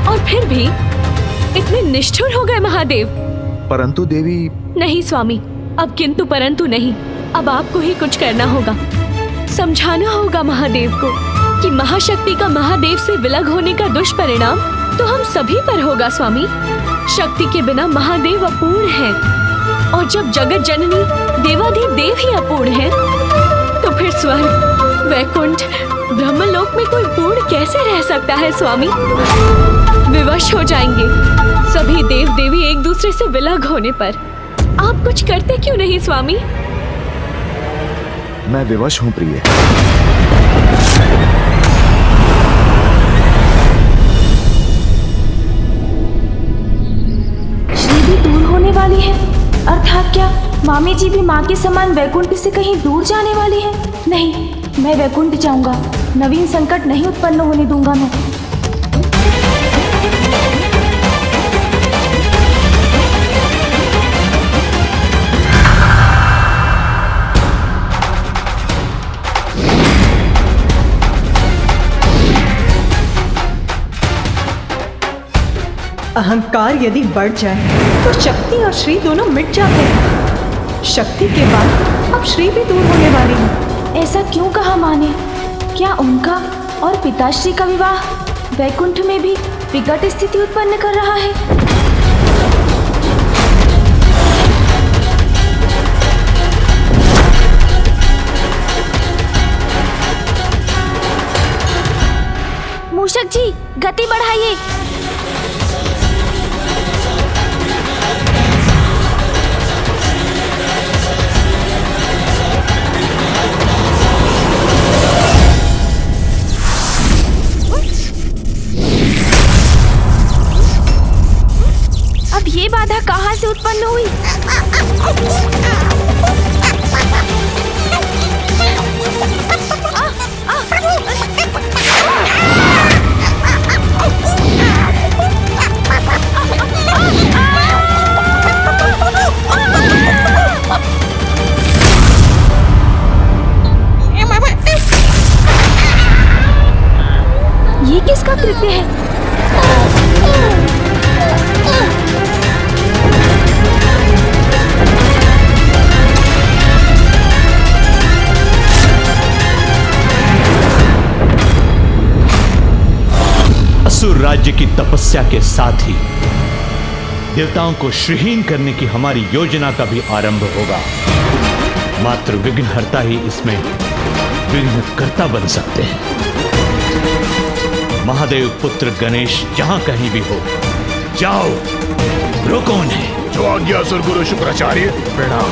और फिर भी इतने निष्ठुर हो गए महादेव। परंतु देवी। नहीं स्वामी, अब किंतु परंतु नहीं। अब आपको ही कुछ करना होगा, समझाना होगा महादेव को कि महाशक्ति का महादेव से विलग होने का दुष्परिणाम तो हम सभी पर होगा स्वामी। शक्ति के बिना महादेव अपूर्ण है, और जब जगत जननी देवाधिदेव ही अपूर्ण है तो फिर स्वर्ग, वैकुंठ, ब्रह्मलोक में कोई पूर्ण कैसे रह सकता है स्वामी? विवश हो जाएंगे सभी देव देवी एक दूसरे से विलग होने पर। आप कुछ करते क्यों नहीं स्वामी? मैं विवश हूं प्रिय। श्री भी दूर होने वाली है, अर्थात क्या मामी जी भी माँ के समान वैकुंठ से कहीं दूर जाने वाली है? नहीं, मैं वैकुंठ जाऊंगा। नवीन संकट नहीं उत्पन्न होने दूंगा मैं। अहंकार यदि बढ़ जाए तो शक्ति और श्री दोनों मिट जाते हैं। शक्ति के बाद अब श्री भी दूर होने वाली है। ऐसा क्यों कहा माँ ने? क्या उनका और पिताश्री का विवाह वैकुंठ में भी विकट स्थिति उत्पन्न कर रहा है? मूषक जी, गति बढ़ाइए। राज्य की तपस्या के साथ ही देवताओं को श्रीहीन करने की हमारी योजना का भी आरंभ होगा। मात्र विघ्नहर्ता ही इसमें विघ्नकर्ता बन सकते हैं। महादेव पुत्र गणेश जहां कहीं भी हो, जाओ, रोको उन्हें। जो आज्ञा असुर गुरु शुक्राचार्य। प्रणाम।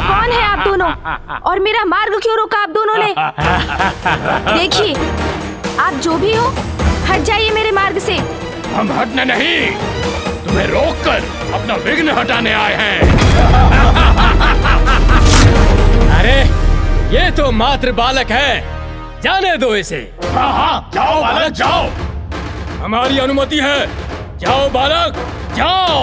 कौन है आप दोनों और मेरा मार्ग क्यों रोका आप दोनों ने? देखिए, आप जो भी हो, हट जाइए मेरे मार्ग से। हम हटने नहीं, तुम्हें रोककर अपना विघ्न हटाने आए हैं। अरे ये तो मात्र बालक है, जाने दो इसे। हाँ हाँ, जाओ बालक जाओ, हमारी अनुमति है। जाओ बालक, जाओ।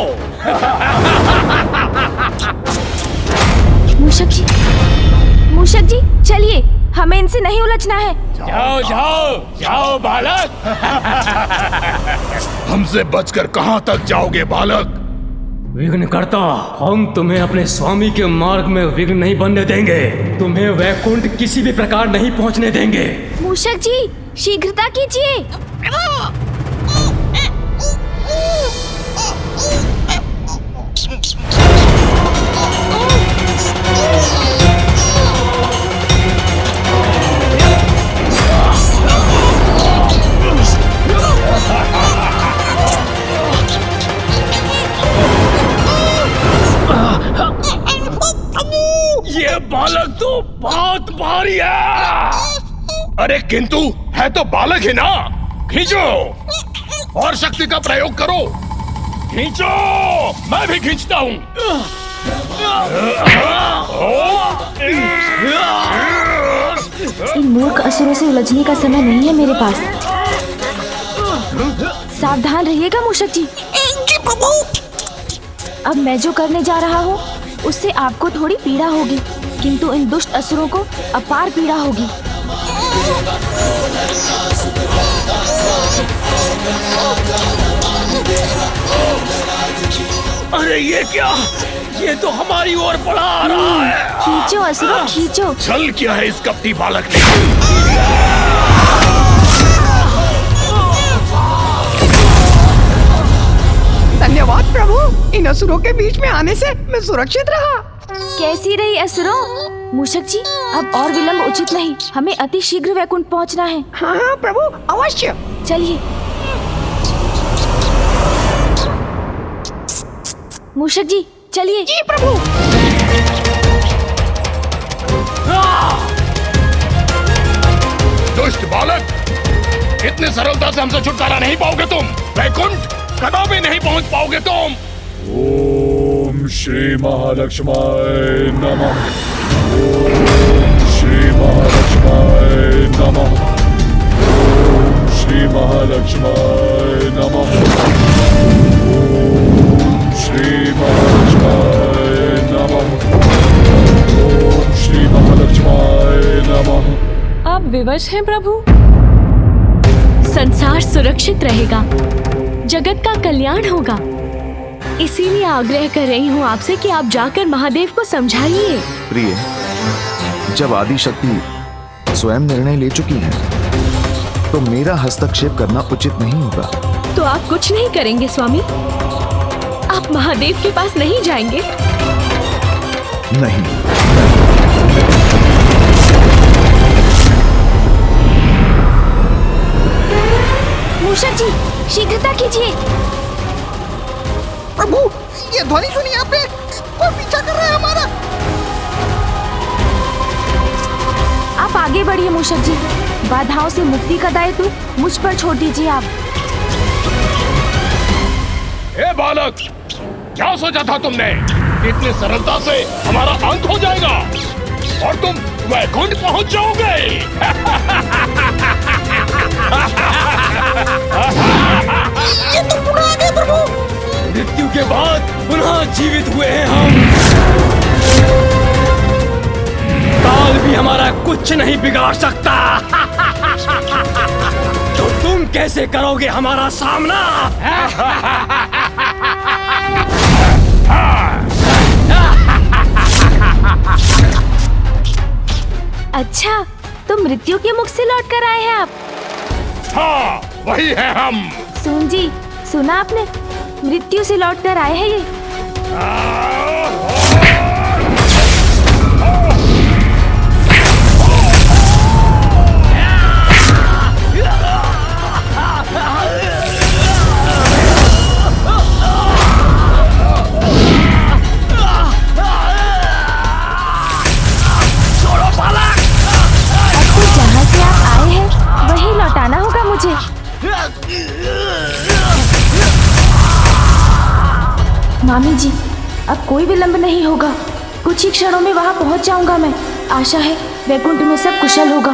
मूषक जी चलिए, हमें इनसे नहीं उलझना है। जाओ जाओ जाओ बालक। हमसे बचकर कहां तक जाओगे बालक? विघ्नकर्ता, हम तुम्हें अपने स्वामी के मार्ग में विघ्न नहीं बनने देंगे। तुम्हें वैकुंठ किसी भी प्रकार नहीं पहुंचने देंगे। मूषक जी शीघ्रता कीजिए। ये बालक तो बहुत भारी है। अरे किंतु है तो बालक ही ना। खींचो और शक्ति का प्रयोग करो। खींचो, मैं भी खींचता हूँ। इन मूर्ख असुरों से उलझने का समय नहीं है मेरे पास। सावधान रहिएगा मूषक जी। जी प्रभु। अब मैं जो करने जा रहा हूँ उससे आपको थोड़ी पीड़ा होगी, किंतु इन दुष्ट असुरों को अपार पीड़ा होगी। अरे ये क्या? ये तो हमारी ओर बढ़ा आ रहा है। खींचो असुरों, खींचो। चल क्या है इस कपटी बालक ने? धन्यवाद प्रभु, इन असुरों के बीच में आने से मैं सुरक्षित रहा। कैसी रही असुरों? मूषक जी अब और विलंब उचित नहीं, हमें अति शीघ्र वैकुंठ पहुंचना है। हाँ प्रभु, अवश्य। चलिए। मूषक जी चलिए। जी प्रभु। दुष्ट बालक, इतने सरलता से हमसे छुटकारा नहीं पाओगे तुम। वैकुंठ कदापि नहीं पहुंच पाओगे तुम। ओम श्री महालक्ष्माय नमः। ओम श्री महालक्ष्माय नमः। ओम श्री महालक्ष्माय नमः। ओम श्री महालक्ष्माय नमः। ओम श्री महालक्ष्माय नमः। आप विवश हैं प्रभु? संसार सुरक्षित रहेगा, जगत का कल्याण होगा, इसीलिए आग्रह कर रही हूँ आपसे कि आप जाकर महादेव को समझाइए। प्रिय, जब आदि शक्ति स्वयं निर्णय ले चुकी है तो मेरा हस्तक्षेप करना उचित नहीं होगा। तो आप कुछ नहीं करेंगे स्वामी? आप महादेव के पास नहीं जाएंगे? नहीं। मूषक जी शीघ्रता कीजिए। प्रभु ये ध्वनि सुनिए आपने, कोई पीछा कर रहा है हमारा। आप आगे बढ़िए मूषक जी, बाधाओं से मुक्ति का दायित्व मुझ पर छोड़ दीजिए आप। ए बालक, क्या सोचा था तुमने? इतनी सरलता से हमारा अंत हो जाएगा और तुम वैकुंठ पहुंच जाओगे। ये तो पुनः आ गए प्रभु। मृत्यु के बाद पुनः जीवित हुए हैं हम। काल भी हमारा कुछ नहीं बिगाड़ सकता। तो तुम कैसे करोगे हमारा सामना? अच्छा, तो मृत्यु के मुख से लौट कर आए हैं आप? हाँ, वही है हम। सुन जी, सुना आपने? मृत्यु से लौट कर आए हैं ये। जहाँ से आप आए हैं वहीं लौटाना होगा मुझे। मामी जी, अब कोई विलंब नहीं होगा। कुछ ही क्षणों में वहाँ पहुँच जाऊंगा मैं। आशा है वैकुंठ में सब कुशल होगा।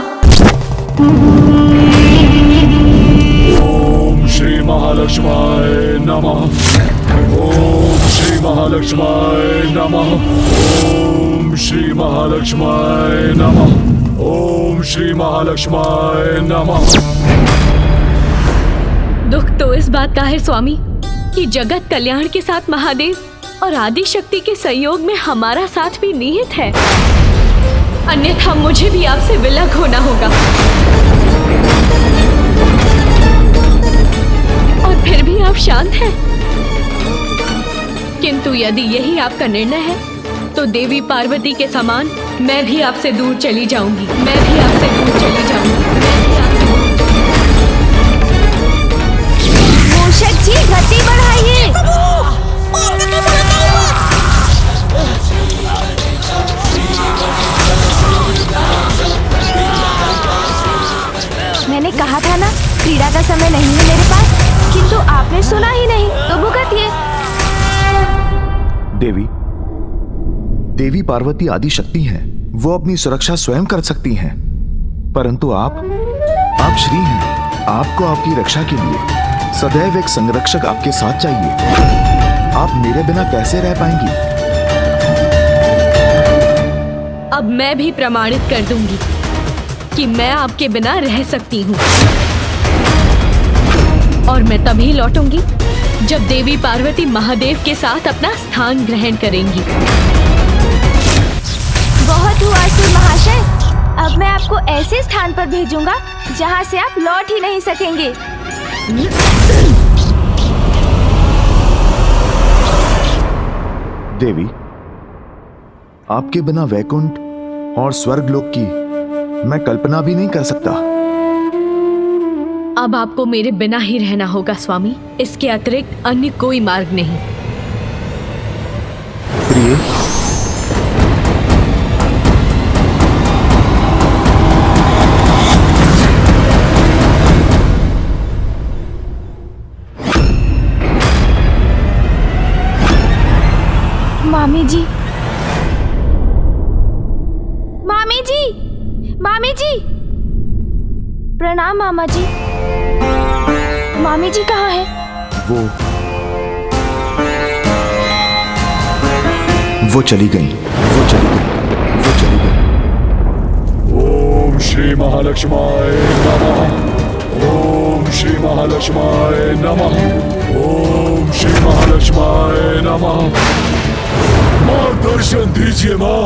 ओम श्री महालक्ष्माय नमः। ओम श्री महालक्ष्माय नमः। ओम श्री महालक्ष्माय नमः। ओम श्री महालक्ष्माय नमः। दुख तो इस बात का है स्वामी कि जगत कल्याण के साथ महादेव और आदि शक्ति के सहयोग में हमारा साथ भी निहित है, अन्यथा मुझे भी आपसे विलग होना होगा। और फिर भी आप शांत हैं। किंतु यदि यही आपका निर्णय है तो देवी पार्वती के समान मैं भी आपसे दूर चली जाऊंगी। मैं भी आपसे दूर चली जाऊंगी। मूषक जी, गति बढ़ाइए। मैंने कहा था ना, क्रीड़ा का समय नहीं है मेरे पास, किंतु आपने सुना ही नहीं, तो भुगतिए। देवी पार्वती आदि शक्ति हैं, वो अपनी सुरक्षा स्वयं कर सकती हैं, परंतु आप श्री हैं। आपको आपकी रक्षा के लिए सदैव एक संरक्षक आपके साथ चाहिए। आप मेरे बिना कैसे रह पाएंगी? अब मैं भी प्रमाणित कर दूंगी कि मैं आपके बिना रह सकती हूँ, और मैं तभी लौटूंगी जब देवी पार्वती महादेव के साथ अपना स्थान ग्रहण करेंगी। बहुत हुआ असुर महाशय, अब मैं आपको ऐसे स्थान पर भेजूंगा जहाँ से आप लौट ही नहीं सकेंगे। देवी, आपके बिना वैकुंठ और स्वर्गलोक की मैं कल्पना भी नहीं कर सकता। अब आपको मेरे बिना ही रहना होगा स्वामी, इसके अतिरिक्त अन्य कोई मार्ग नहीं। प्रिय, मामी जी, मामी जी, मामी जी, प्रणाम मामा जी। मामी जी कहाँ है? वो चली गई। ओम श्री महालक्ष्माय नमः। ओम श्री महालक्ष्माय नमः। ओम श्री महालक्ष्माय नमः। माँ, दर्शन दीजिए माँ,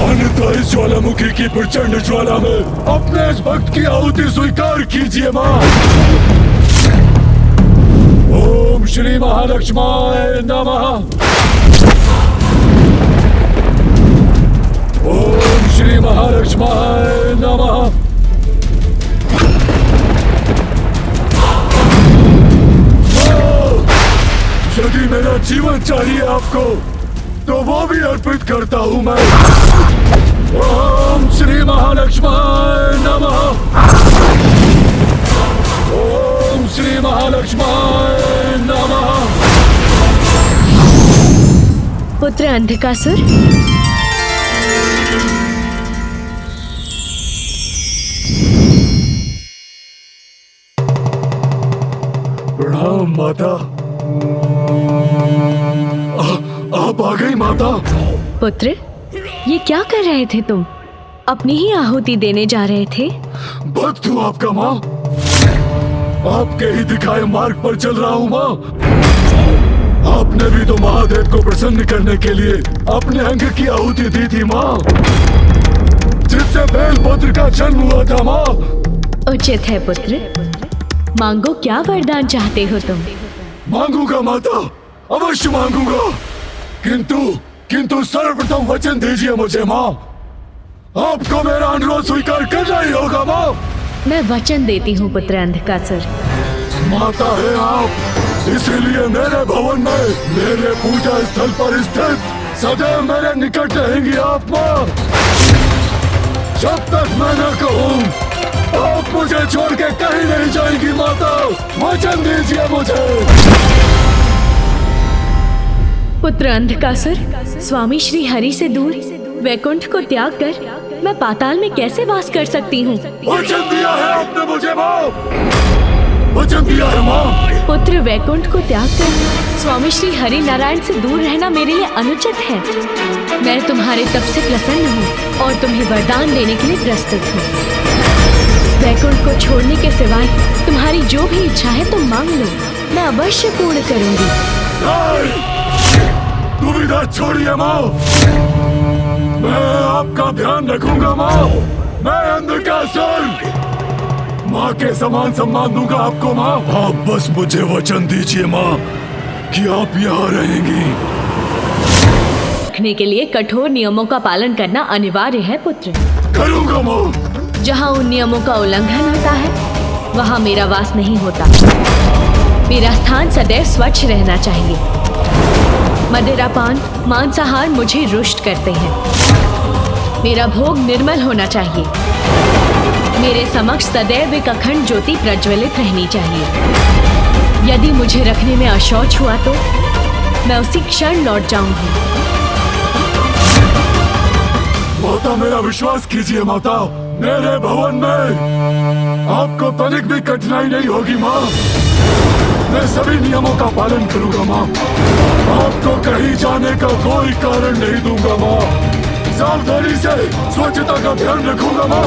अन्यथा इस ज्वालामुखी की प्रचंड ज्वाला में अपने इस भक्त की आहुति स्वीकार कीजिए माँ। ओम श्री महालक्ष्माय नमः। ओम श्री महालक्ष्माय नमः। यदि मेरा जीवन चाहिए आपको तो वो भी अर्पित करता हूं मैं। ओम श्री महालक्ष्माय नमः। ओम श्री महालक्ष्माय नमः। पुत्र अंधकासुर, प्रणाम माता। आप आ गई माता। पुत्र, ये क्या कर रहे थे तुम? अपनी ही आहुति देने जा रहे थे? भक्त हूँ आपका माँ, आपके ही दिखाए मार्ग पर चल रहा हूँ माँ। आपने भी तो महादेव को प्रसन्न करने के लिए अपने अंग की आहुति दी थी माँ। अमृत से बेलपत्र का जन्म हुआ था माँ। उचित है पुत्र, मांगो क्या वरदान चाहते हो तुम? मांगूंगा माता, अवश्य मांगूंगा, किंतु सर्वप्रथम वचन दीजिए मुझे माँ। आपको मेरा अनुरोध स्वीकार करना ही होगा माँ। मैं वचन देती हूँ पुत्र अंधकासुर। माता है आप, इसीलिए मेरे भवन में, मेरे पूजा स्थल पर स्थित सदैव मेरे निकट रहेंगी आप माँ। जब तक मैं न कहूँ आप मुझे छोड़ के कहीं नहीं जाएंगी माता। वचन दीजिए मुझे। पुत्र अंधकासुर, स्वामी श्री हरि से दूर वैकुंठ को त्याग कर मैं पाताल में कैसे वास कर सकती हूँ? वचन दिया है आपने मुझे माँ, वचन दिया है माँ। पुत्र, वैकुंठ को त्याग कर स्वामी श्री हरि नारायण से दूर रहना मेरे लिए अनुचित है। मैं तुम्हारे तप से प्रसन्न हूँ और तुम्हें वरदान देने के लिए प्रस्तुत हूँ। वैकुंठ को छोड़ने के सिवाय तुम्हारी जो भी इच्छा है तुम मांग लो, मैं अवश्य पूर्ण करूंगी। दुविधा छोड़िए माँ, मैं आपका ध्यान रखूंगा माँ। मैं अंधकासुर माँ के समान सम्मान दूंगा आपको माँ। आप बस मुझे वचन दीजिए माँ कि आप यहाँ रहेंगी। रखने के लिए कठोर नियमों का पालन करना अनिवार्य है पुत्र। करूंगा माँ। जहाँ उन नियमों का उल्लंघन होता है वहाँ मेरा वास नहीं होता। मेरा स्थान सदैव स्वच्छ रहना चाहिए। मदिरापान, मांसाहार मुझे रुष्ट करते हैं। मेरा भोग निर्मल होना चाहिए। मेरे समक्ष सदैव एक अखंड ज्योति प्रज्वलित रहनी चाहिए। यदि मुझे रखने में अशौच हुआ तो मैं उसी क्षण लौट जाऊंगी। माता, मेरा विश्वास कीजिए माता, मेरे भवन में आपको तनिक भी कठिनाई नहीं होगी माँ। मैं सभी नियमों का पालन करूंगा माँ। आपको कहीं जाने का कोई कारण नहीं दूंगा माँ। सावधानी से स्वच्छता का ध्यान रखूंगा माँ।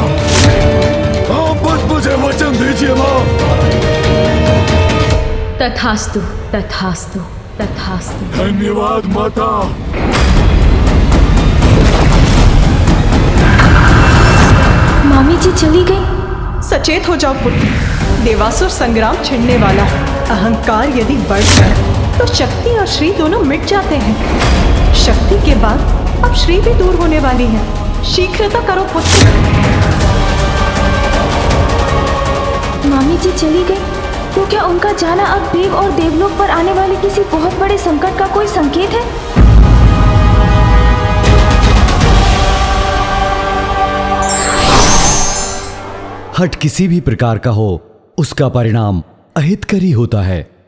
आप बस मुझे वचन दीजिए माँ। तथास्तु, तथास्तु, तथास्तु। धन्यवाद माता। मामी जी चली गई। सचेत हो जाओ पुत्र, देवासुर संग्राम छिड़ने वाला है। अहंकार यदि बढ़ जाए तो शक्ति और श्री दोनों मिट जाते हैं। शक्ति के बाद अब श्री भी दूर होने वाली है। शीघ्रता करो पुत्र। मामी जी चली गई तो क्या उनका जाना अब देव और देवलोक पर आने वाले किसी बहुत बड़े संकट का कोई संकेत है? हट किसी भी प्रकार का हो, उसका परिणाम अहितकर ही होता है।